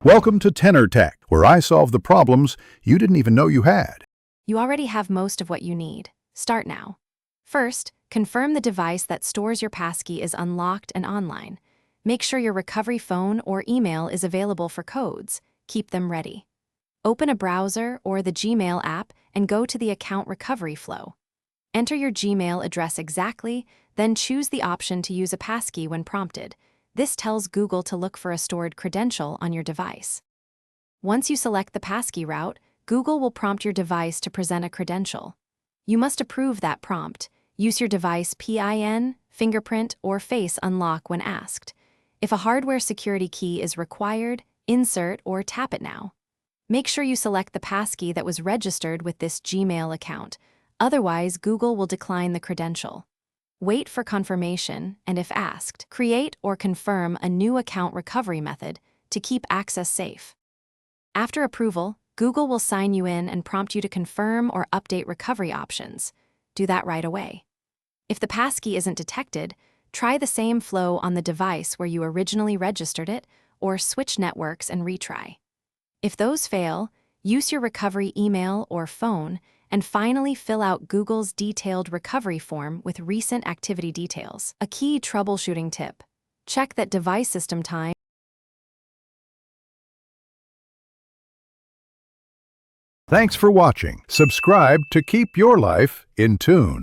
Welcome to Tenor Tech, where I solve the problems you didn't even know you had. You already have most of what you need. Start now. First, confirm the device that stores your Passkey is unlocked and online. Make sure your recovery phone or email is available for codes. Keep them ready. Open a browser or the Gmail app and go to the account recovery flow. Enter your Gmail address exactly, then choose the option to use a Passkey when prompted. This tells Google to look for a stored credential on your device. Once you select the Passkey route, Google will prompt your device to present a credential. You must approve that prompt. Use your device PIN, fingerprint, or face unlock when asked. If a hardware security key is required, insert or tap it now. Make sure you select the Passkey that was registered with this Gmail account. Otherwise, Google will decline the credential. Wait for confirmation, and if asked, create or confirm a new account recovery method to keep access safe. After approval, Google will sign you in and prompt you to confirm or update recovery options. Do that right away. If the Passkey isn't detected, try the same flow on the device where you originally registered it, or switch networks and retry. If those fail, use your recovery email or phone, and finally fill out Google's detailed recovery form with recent activity details. A key troubleshooting tip: check that device system time. Thanks for watching. Subscribe to keep your life in tune.